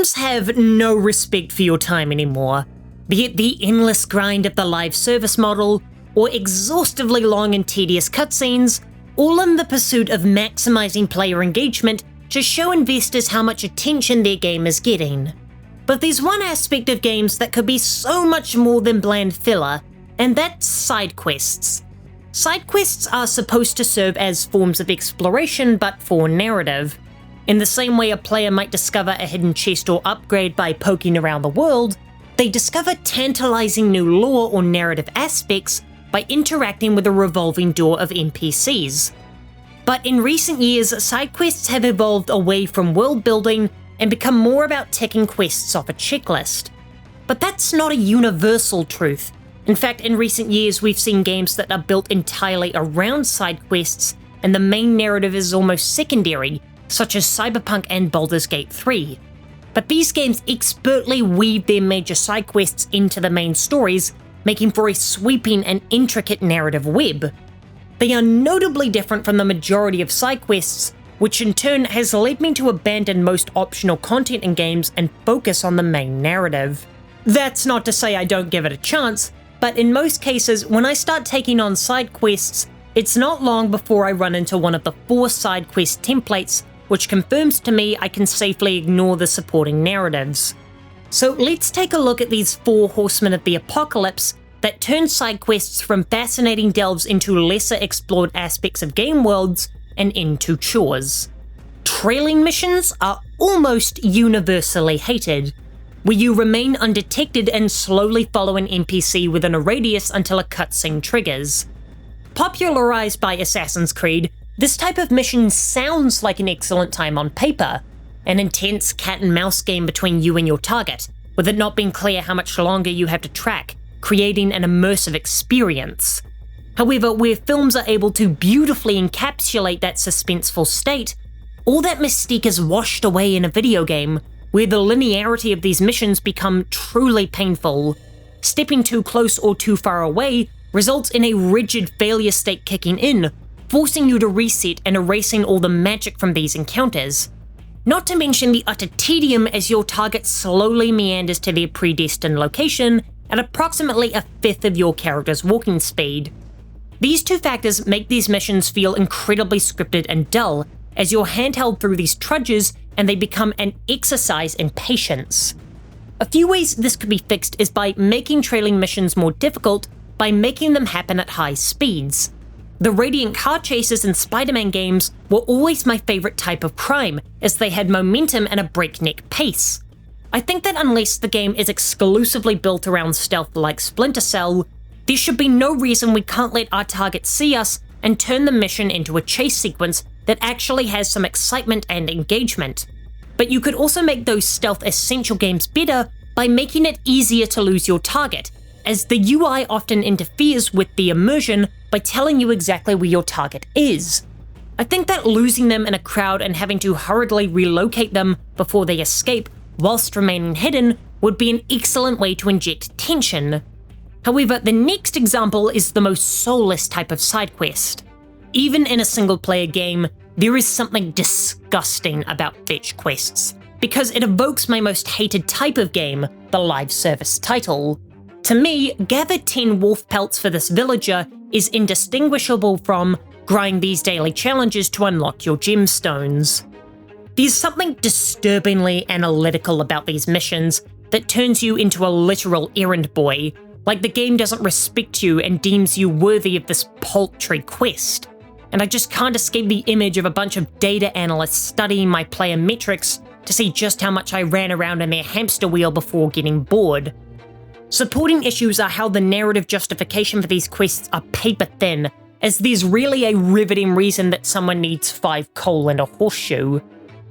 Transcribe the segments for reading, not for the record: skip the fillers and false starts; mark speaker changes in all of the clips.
Speaker 1: games have no respect for your time anymore, be it the endless grind of the live service model, or exhaustively long and tedious cutscenes, all in the pursuit of maximizing player engagement to show investors how much attention their game is getting. But there's one aspect of games that could be so much more than bland filler, and that's side quests. Side quests are supposed to serve as forms of exploration, but for narrative. In the same way a player might discover a hidden chest or upgrade by poking around the world, they discover tantalizing new lore or narrative aspects by interacting with a revolving door of NPCs. But in recent years, side quests have evolved away from world building and become more about ticking quests off a checklist. But that's not a universal truth. In fact, in recent years we've seen games that are built entirely around side quests and the main narrative is almost secondary, such as Cyberpunk and Baldur's Gate 3. But these games expertly weave their major side quests into the main stories, making for a sweeping and intricate narrative web. They are notably different from the majority of side quests, which in turn has led me to abandon most optional content in games and focus on the main narrative. That's not to say I don't give it a chance, but in most cases, when I start taking on side quests, it's not long before I run into one of the 4 side quest templates, which confirms to me I can safely ignore the supporting narratives. So let's take a look at these 4 horsemen of the apocalypse that turn side quests from fascinating delves into lesser explored aspects of game worlds and into chores. Trailing missions are almost universally hated, where you remain undetected and slowly follow an NPC within a radius until a cutscene triggers. Popularized by Assassin's Creed, this type of mission sounds like an excellent time on paper, an intense cat-and-mouse game between you and your target, with it not being clear how much longer you have to track, creating an immersive experience. However, where films are able to beautifully encapsulate that suspenseful state, all that mystique is washed away in a video game, where the linearity of these missions become truly painful. Stepping too close or too far away results in a rigid failure state kicking in, forcing you to reset and erasing all the magic from these encounters. Not to mention the utter tedium as your target slowly meanders to their predestined location at approximately a fifth of your character's walking speed. These 2 factors make these missions feel incredibly scripted and dull, as you're handheld through these trudges and they become an exercise in patience. A few ways this could be fixed is by making trailing missions more difficult by making them happen at high speeds. The Radiant car chases in Spider-Man games were always my favorite type of crime, as they had momentum and a breakneck pace. I think that unless the game is exclusively built around stealth like Splinter Cell, there should be no reason we can't let our target see us and turn the mission into a chase sequence that actually has some excitement and engagement. But you could also make those stealth essential games better by making it easier to lose your target, as the UI often interferes with the immersion by telling you exactly where your target is. I think that losing them in a crowd and having to hurriedly relocate them before they escape whilst remaining hidden would be an excellent way to inject tension. However, the next example is the most soulless type of side quest. Even in a single-player game, there is something disgusting about fetch quests, because it evokes my most hated type of game, the live service title. To me, gather 10 wolf pelts for this villager is indistinguishable from grind these daily challenges to unlock your gemstones. There's something disturbingly analytical about these missions that turns you into a literal errand boy, like the game doesn't respect you and deems you worthy of this paltry quest. And I just can't escape the image of a bunch of data analysts studying my player metrics to see just how much I ran around in their hamster wheel before getting bored. Supporting issues are how the narrative justification for these quests are paper thin, as there's really a riveting reason that someone needs 5 coal and a horseshoe,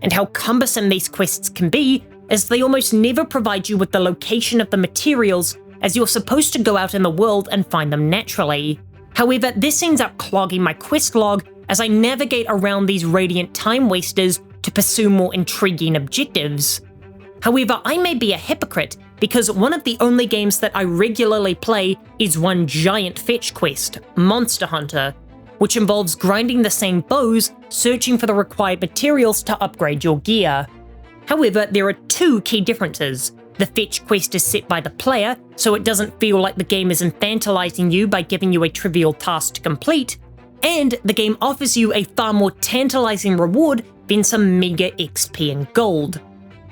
Speaker 1: and how cumbersome these quests can be, as they almost never provide you with the location of the materials, as you're supposed to go out in the world and find them naturally. However, this ends up clogging my quest log as I navigate around these Radiant time wasters to pursue more intriguing objectives. However, I may be a hypocrite, because one of the only games that I regularly play is one giant fetch quest, Monster Hunter, which involves grinding the same bows, searching for the required materials to upgrade your gear. However, there are two key differences. The fetch quest is set by the player, so it doesn't feel like the game is infantilizing you by giving you a trivial task to complete, and the game offers you a far more tantalizing reward than some meager XP and gold.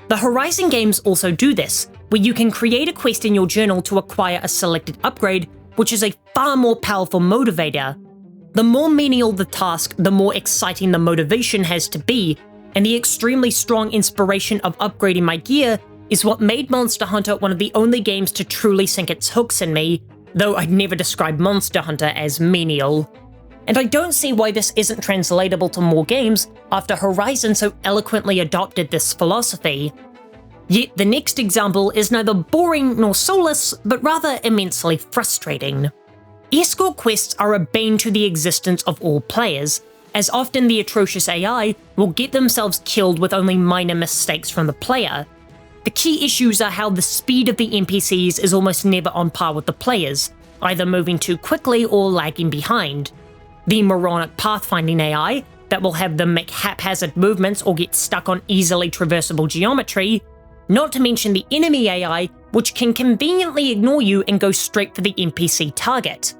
Speaker 1: The Horizon games also do this, where you can create a quest in your journal to acquire a selected upgrade, which is a far more powerful motivator. The more menial the task, the more exciting the motivation has to be, and the extremely strong inspiration of upgrading my gear is what made Monster Hunter one of the only games to truly sink its hooks in me, though I'd never describe Monster Hunter as menial. And I don't see why this isn't translatable to more games after Horizon so eloquently adopted this philosophy. Yet the next example is neither boring nor soulless, but rather immensely frustrating. Escort quests are a bane to the existence of all players, as often the atrocious AI will get themselves killed with only minor mistakes from the player. The key issues are how the speed of the NPCs is almost never on par with the players, either moving too quickly or lagging behind. The moronic pathfinding AI that will have them make haphazard movements or get stuck on easily traversable geometry, not to mention the enemy AI, which can conveniently ignore you and go straight for the NPC target.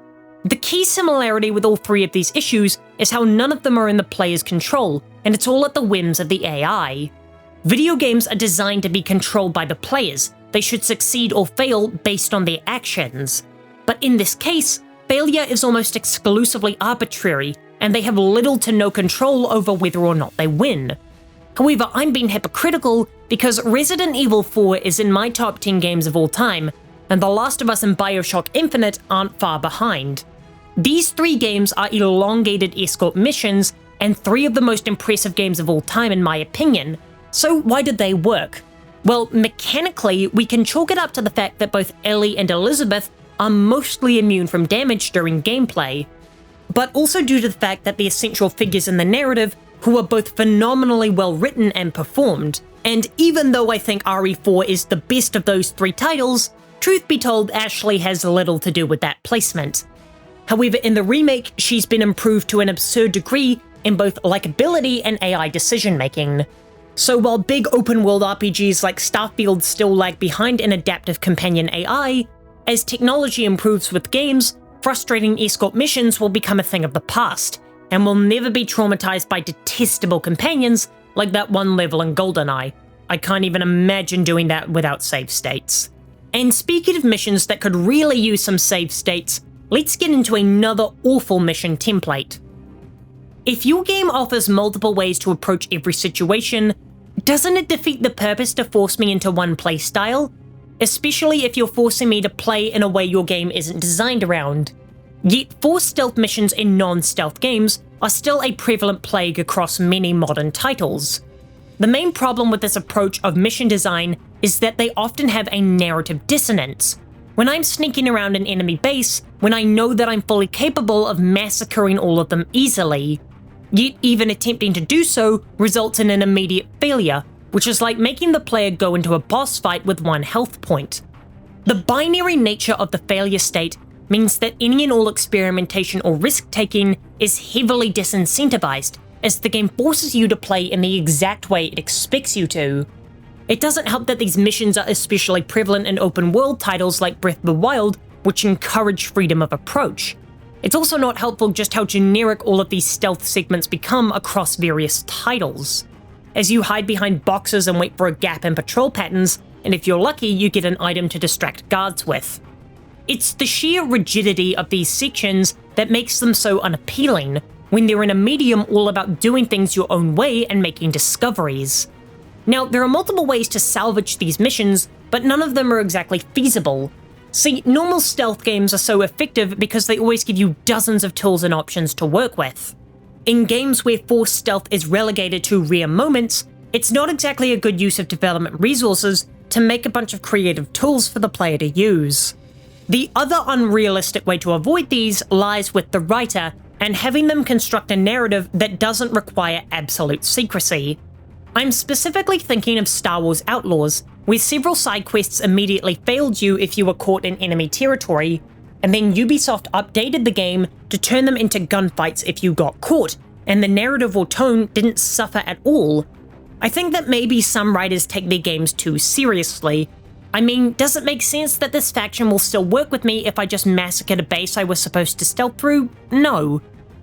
Speaker 1: The key similarity with all three of these issues is how none of them are in the player's control, and it's all at the whims of the AI. Video games are designed to be controlled by the players. They should succeed or fail based on their actions. But in this case, failure is almost exclusively arbitrary, and they have little to no control over whether or not they win. However, I'm being hypocritical because Resident Evil 4 is in my top 10 games of all time, and The Last of Us and BioShock Infinite aren't far behind. These three games are elongated escort missions, and three of the most impressive games of all time in my opinion. So why did they work? Well, mechanically, we can chalk it up to the fact that both Ellie and Elizabeth are mostly immune from damage during gameplay, but also due to the fact that the essential figures in the narrative who are both phenomenally well written and performed. And even though I think RE4 is the best of those three titles, truth be told, Ashley has little to do with that placement. However, in the remake, she's been improved to an absurd degree in both likability and AI decision-making. So while big open-world RPGs like Starfield still lag behind in adaptive companion AI, as technology improves with games, frustrating escort missions will become a thing of the past, and will never be traumatized by detestable companions like that one level in GoldenEye. I can't even imagine doing that without save states. And speaking of missions that could really use some save states, let's get into another awful mission template. If your game offers multiple ways to approach every situation, doesn't it defeat the purpose to force me into one playstyle? Especially if you're forcing me to play in a way your game isn't designed around. Yet forced stealth missions in non-stealth games are still a prevalent plague across many modern titles. The main problem with this approach of mission design is that they often have a narrative dissonance. When I'm sneaking around an enemy base, when I know that I'm fully capable of massacring all of them easily, yet even attempting to do so results in an immediate failure, which is like making the player go into a boss fight with 1 health point. The binary nature of the failure state means that any and all experimentation or risk-taking is heavily disincentivized, as the game forces you to play in the exact way it expects you to. It doesn't help that these missions are especially prevalent in open-world titles like Breath of the Wild, which encourage freedom of approach. It's also not helpful just how generic all of these stealth segments become across various titles. As you hide behind boxes and wait for a gap in patrol patterns, and if you're lucky, you get an item to distract guards with. It's the sheer rigidity of these sections that makes them so unappealing, when they're in a medium all about doing things your own way and making discoveries. Now, there are multiple ways to salvage these missions, but none of them are exactly feasible. See, normal stealth games are so effective because they always give you dozens of tools and options to work with. In games where forced stealth is relegated to rare moments, it's not exactly a good use of development resources to make a bunch of creative tools for the player to use. The other unrealistic way to avoid these lies with the writer and having them construct a narrative that doesn't require absolute secrecy. I'm specifically thinking of Star Wars Outlaws, where several side quests immediately failed you if you were caught in enemy territory, and then Ubisoft updated the game to turn them into gunfights if you got caught, and the narrative or tone didn't suffer at all. I think that maybe some writers take their games too seriously. I mean, does it make sense that this faction will still work with me if I just massacred a base I was supposed to stealth through? No.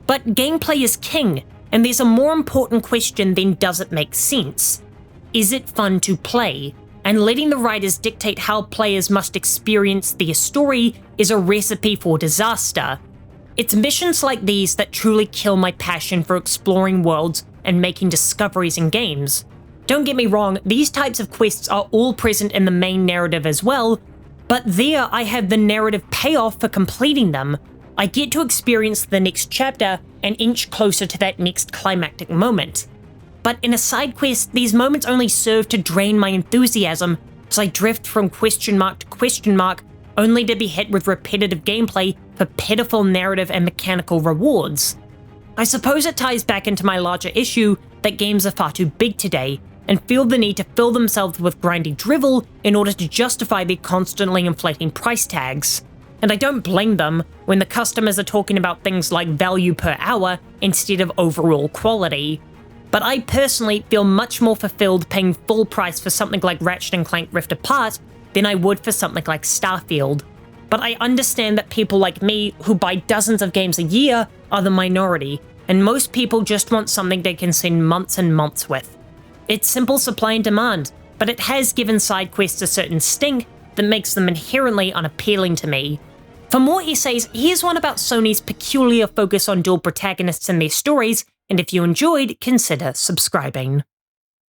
Speaker 1: But gameplay is king, and there's a more important question than does it make sense. Is it fun to play? And letting the writers dictate how players must experience their story is a recipe for disaster. It's missions like these that truly kill my passion for exploring worlds and making discoveries in games. Don't get me wrong, these types of quests are all present in the main narrative as well, but there I have the narrative payoff for completing them. I get to experience the next chapter and inch closer to that next climactic moment. But in a side quest, these moments only serve to drain my enthusiasm as I drift from question mark to question mark, only to be hit with repetitive gameplay for pitiful narrative and mechanical rewards. I suppose it ties back into my larger issue that games are far too big today, and feel the need to fill themselves with grindy drivel in order to justify their constantly inflating price tags. And I don't blame them when the customers are talking about things like value per hour instead of overall quality. But I personally feel much more fulfilled paying full price for something like Ratchet & Clank Rift Apart than I would for something like Starfield. But I understand that people like me, who buy dozens of games a year, are the minority, and most people just want something they can spend months and months with. It's simple supply and demand, but it has given side quests a certain stink that makes them inherently unappealing to me. For more essays, here's one about Sony's peculiar focus on dual protagonists and their stories, and if you enjoyed, consider subscribing.